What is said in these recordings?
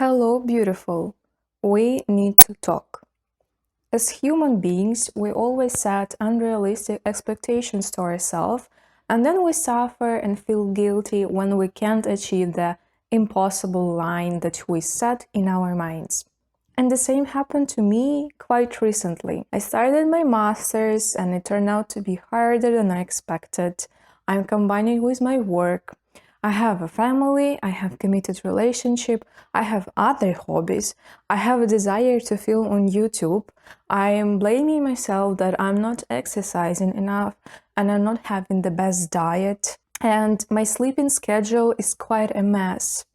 Hello, beautiful. We need to talk. As human beings, we always set unrealistic expectations to ourselves, and then we suffer and feel guilty when we can't achieve the impossible line that we set in our minds. And the same happened to me quite recently. I started my master's and it turned out to be harder than I expected. I'm combining with my work. I have a family, I have committed relationship, I have other hobbies, I have a desire to film on YouTube. I am blaming myself that I'm not exercising enough and I'm not having the best diet. And my sleeping schedule is quite a mess.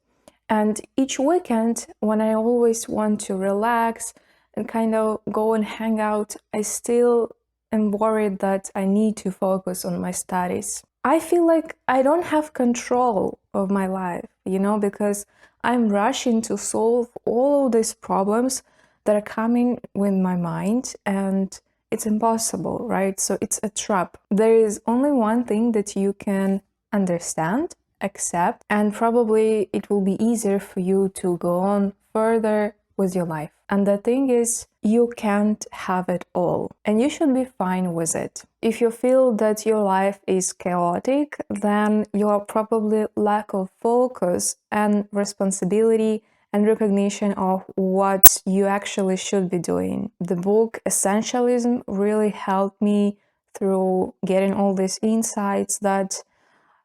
And each weekend, when I always want to relax and kind of go and hang out, I still am worried that I need to focus on my studies. I feel like I don't have control of my life, because I'm rushing to solve all of these problems that are coming with my mind, and it's impossible, right? So it's a trap. There is only one thing that you can understand, accept, and probably it will be easier for you to go on further with your life. And the thing is, you can't have it all, and you should be fine with it. If you feel that your life is chaotic, then you are probably lack of focus and responsibility and recognition of what you actually should be doing. The book Essentialism really helped me through getting all these insights that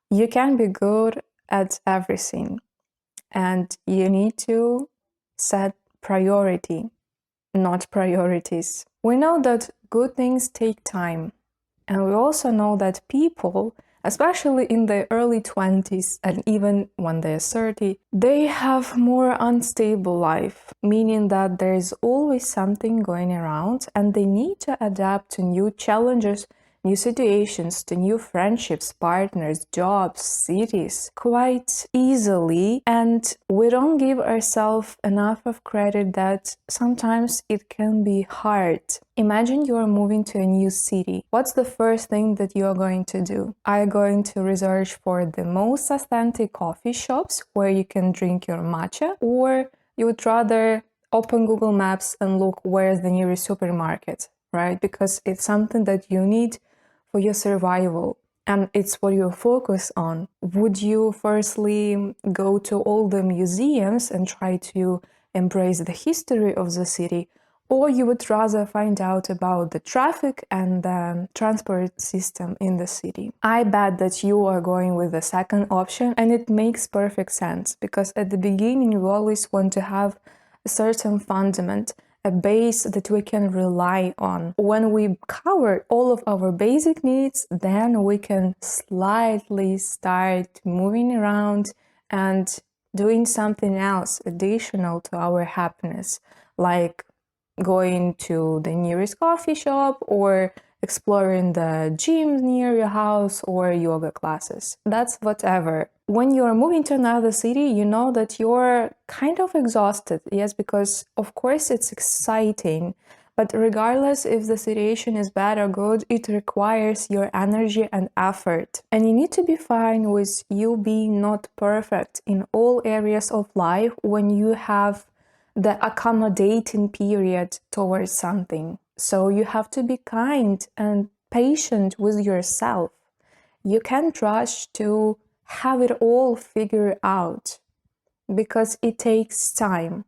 you can be good at everything, and you need to set priority, not priorities. We know that good things take time, and we also know that people, especially in their early 20s and even when they're 30, they have more unstable life, meaning that there is always something going around and they need to adapt to new challenges, new situations, to new friendships, partners, jobs, cities quite easily, and we don't give ourselves enough of credit that sometimes it can be hard. Imagine you are moving to a new city. What's the first thing that you are going to do? Are you going to research for the most authentic coffee shops where you can drink your matcha, or you would rather open Google Maps and look where's the nearest supermarket, right? Because it's something that you need for your survival, and it's what you focus on. Would you firstly go to all the museums and try to embrace the history of the city, or you would rather find out about the traffic and the transport system in the city? I bet that you are going with the second option, and it makes perfect sense, because at the beginning you always want to have a certain fundament, a base that we can rely on. When we cover all of our basic needs, then we can slightly start moving around and doing something else additional to our happiness, like going to the nearest coffee shop or exploring the gym near your house or yoga classes. That's whatever. When you're moving to another city, you know that you're kind of exhausted, yes, because of course it's exciting, but regardless if the situation is bad or good, it requires your energy and effort. And you need to be fine with you being not perfect in all areas of life when you have the accommodating period towards something. So you have to be kind and patient with yourself. You can't rush to have it all figured out, because it takes time.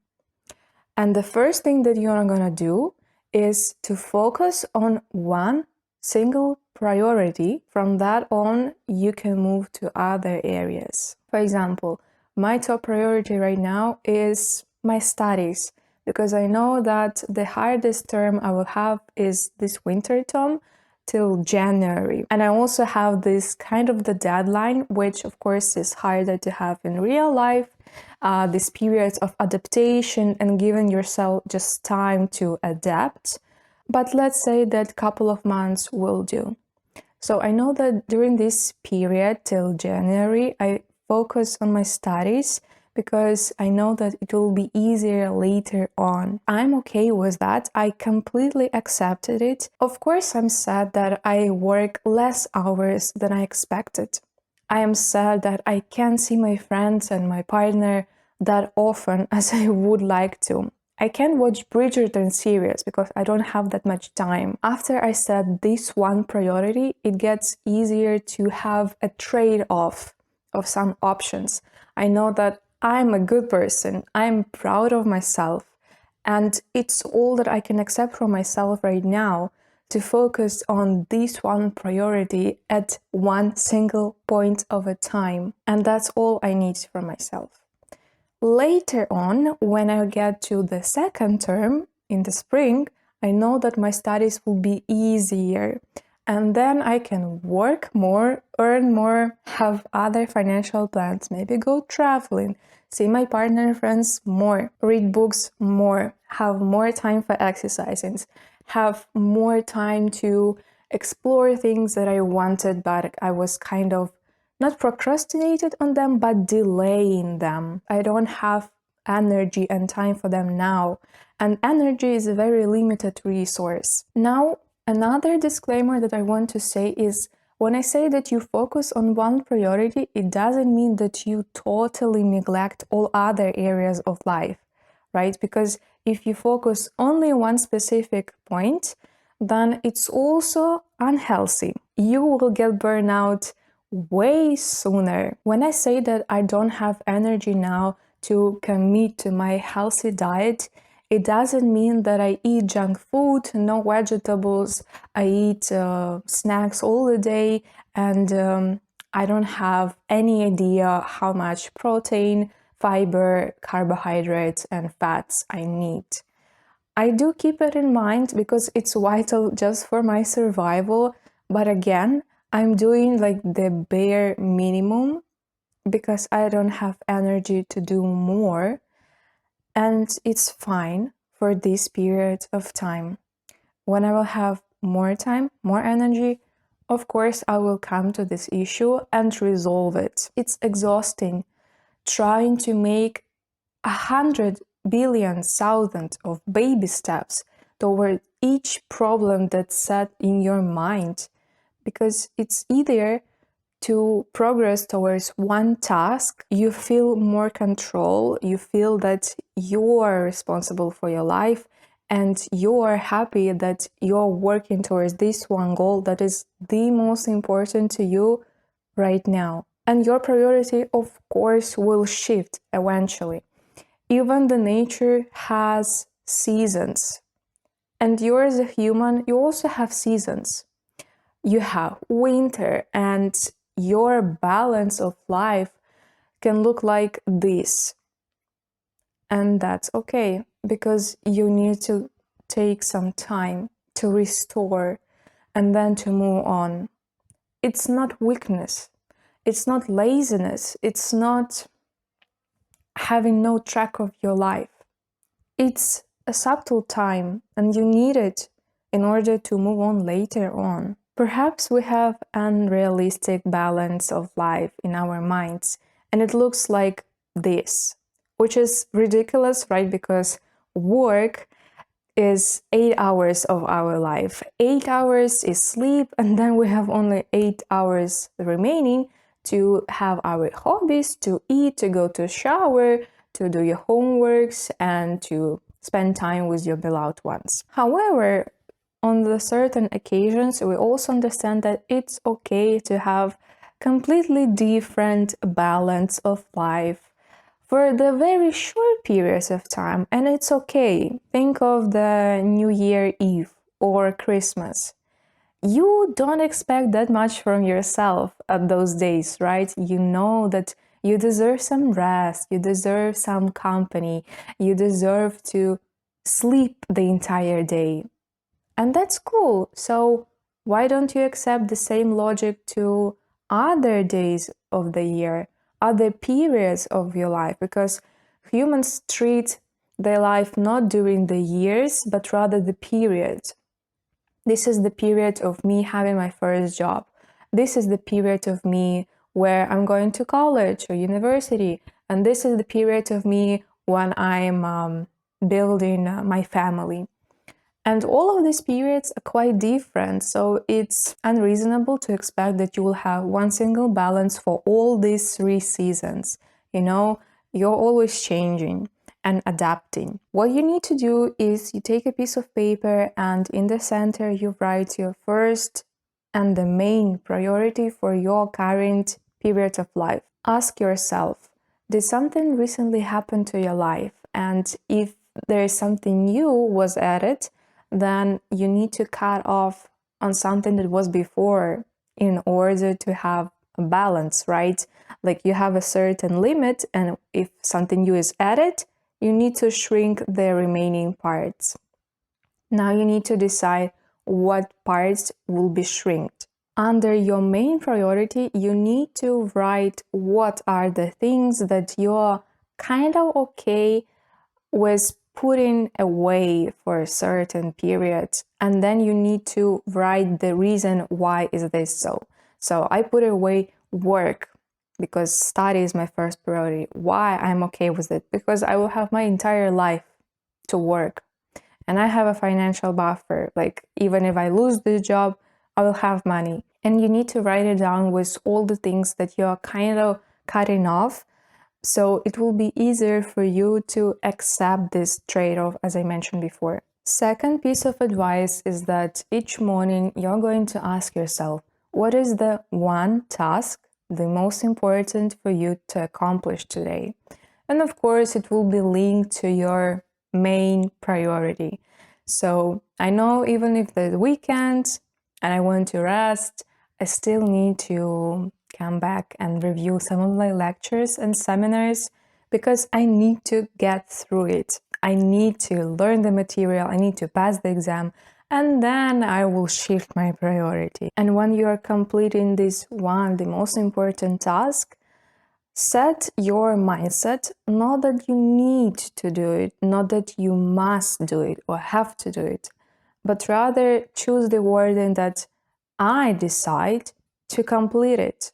And the first thing that you're gonna do is to focus on one single priority. From that on, you can move to other areas. For example, my top priority right now is my studies, because I know that the hardest term I will have is this winter term till January. And I also have this kind of the deadline, which of course is harder to have in real life, this periods of adaptation and giving yourself just time to adapt. But let's say that couple of months will do. So I know that during this period till January, I focus on my studies, because I know that it will be easier later on. I'm okay with that. I completely accepted it. Of course, I'm sad that I work less hours than I expected. I am sad that I can't see my friends and my partner that often as I would like to. I can't watch Bridgerton series because I don't have that much time. After I set this one priority, it gets easier to have a trade-off of some options. I know that I'm a good person, I'm proud of myself, and it's all that I can accept from myself right now to focus on this one priority at one single point of a time. And that's all I need from myself. Later on, when I get to the second term in the spring, I know that my studies will be easier. And then I can work more, earn more, have other financial plans, maybe go traveling, see my partner and friends more, read books more, have more time for exercising, have more time to explore things that I wanted, but I was kind of not procrastinated on them, but delaying them. I don't have energy and time for them now. And energy is a very limited resource. Now, another disclaimer that I want to say is when I say that you focus on one priority, it doesn't mean that you totally neglect all other areas of life, right? Because if you focus only on one specific point, then it's also unhealthy. You will get burnout way sooner. When I say that I don't have energy now to commit to my healthy diet, it doesn't mean that I eat junk food, no vegetables, I eat snacks all the day, and I don't have any idea how much protein, fiber, carbohydrates, and fats I need. I do keep it in mind because it's vital just for my survival, but again, I'm doing like the bare minimum because I don't have energy to do more, and it's fine for this period of time. When I will have more time, more energy, of course, I will come to this issue and resolve it. It's exhausting trying to make 100 billion thousand of baby steps toward each problem that's set in your mind, because it's easier to progress towards one task. You feel more control, you feel that you are responsible for your life, and you are happy that you're working towards this one goal that is the most important to you right now. And your priority, of course, will shift eventually. Even the nature has seasons. And you as a human, you also have seasons. You have winter, and your balance of life can look like this. And that's okay, because you need to take some time to restore and then to move on. It's not weakness. It's not laziness. It's not having no track of your life. It's a subtle time, and you need it in order to move on later on. Perhaps we have unrealistic balance of life in our minds, and it looks like this, which is ridiculous, right? Because work is 8 hours of our life. 8 hours is sleep, and then we have only 8 hours remaining to have our hobbies, to eat, to go to shower, to do your homeworks, and to spend time with your beloved ones. However, on the certain occasions, we also understand that it's okay to have completely different balance of life for the very short periods of time, and it's okay. Think of the New Year Eve or Christmas. You don't expect that much from yourself at those days, right? You know that you deserve some rest, you deserve some company, you deserve to sleep the entire day. And that's cool. So why don't you accept the same logic to other days of the year, other periods of your life? Because humans treat their life not during the years, but rather the periods. This is the period of me having my first job. This is the period of me where I'm going to college or university. And this is the period of me when I'm building my family. And all of these periods are quite different, so it's unreasonable to expect that you will have one single balance for all these 3 seasons. You know, You're always changing and adapting. What you need to do is you take a piece of paper and in the center you write your first and the main priority for your current period of life. Ask yourself, did something recently happen to your life? And if there is something new was added, then you need to cut off on something that was before in order to have a balance, right? Like you have a certain limit, and if something new is added, you need to shrink the remaining parts. Now you need to decide what parts will be shrinked. Under your main priority, you need to write what are the things that you're kind of okay with putting away for a certain period, and then you need to write the reason why is this so. So I put away work because study is my first priority. Why I'm okay with it? Because I will have my entire life to work and I have a financial buffer. Like even if I lose the job, I will have money. And you need to write it down with all the things that you're kind of cutting off, so it will be easier for you to accept this trade-off, as I mentioned before. Second piece of advice is that each morning you're going to ask yourself, what is the one task the most important for you to accomplish today? And of course, it will be linked to your main priority. So I know even if the weekend and I want to rest, I still need to come back and review some of my lectures and seminars because I need to get through it. I need to learn the material, I need to pass the exam, and then I will shift my priority. And when you are completing this one, the most important task, set your mindset, not that you need to do it, not that you must do it or have to do it, but rather choose the wording that I decide to complete it.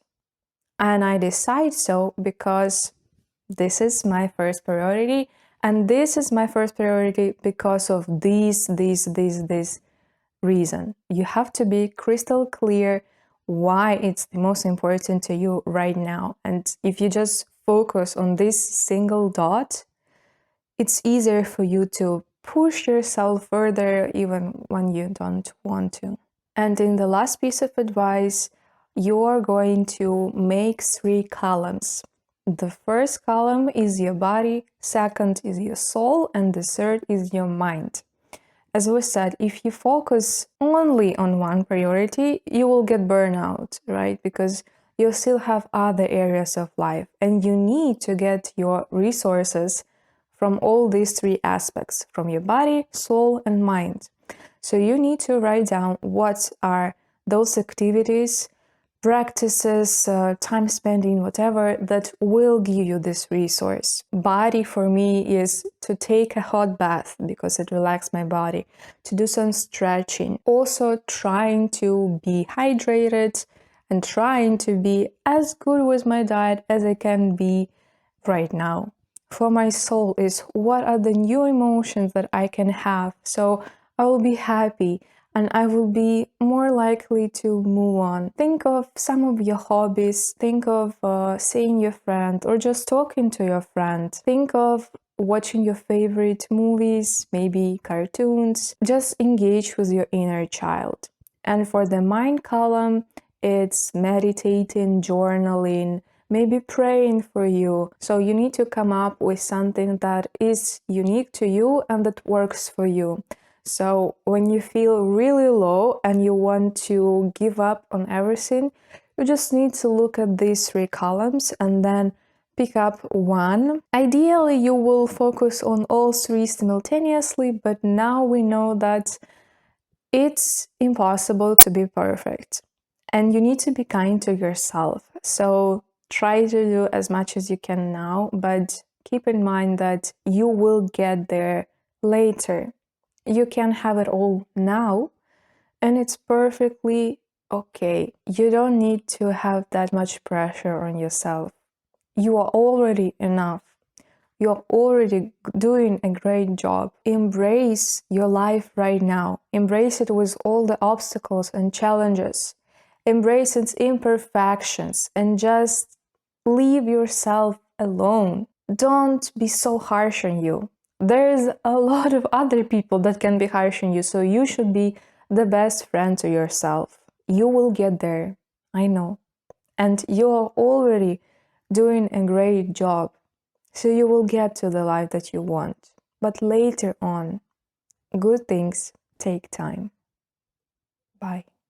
And I decide so because this is my first priority, and this is my first priority because of this reason. You have to be crystal clear why it's the most important to you right now. And if you just focus on this single dot, it's easier for you to push yourself further even when you don't want to. And in the last piece of advice, you're going to make 3 columns. The first column is your body, second is your soul, and the third is your mind. As we said, if you focus only on one priority, you will get burnout, right? Because you still have other areas of life, and you need to get your resources from all these 3 aspects, from your body, soul, and mind. So you need to write down what are those activities, practices, time spending, whatever, that will give you this resource. Body for me is to take a hot bath because it relaxes my body, to do some stretching, also trying to be hydrated and trying to be as good with my diet as I can be right now. For my soul is what are the new emotions that I can have, so I will be happy and I will be more likely to move on. Think of some of your hobbies, think of seeing your friend or just talking to your friend. Think of watching your favorite movies, maybe cartoons. Just engage with your inner child. And for the mind column, it's meditating, journaling, maybe praying for you. So you need to come up with something that is unique to you and that works for you. So when you feel really low and you want to give up on everything, you just need to look at these 3 columns and then pick up one. Ideally, you will focus on all 3 simultaneously, but now we know that it's impossible to be perfect. And you need to be kind to yourself. So try to do as much as you can now, but keep in mind that you will get there later. You can have it all now, and it's perfectly okay. You don't need to have that much pressure on yourself. You are already enough. You're already doing a great job. Embrace your life right now. Embrace it with all the obstacles and challenges. Embrace its imperfections and just leave yourself alone. don't be so harsh on you. There's a lot of other people that can be harsh on you, so you should be the best friend to yourself. You will get there, I know. And you're already doing a great job, so you will get to the life that you want. But later on, good things take time. Bye.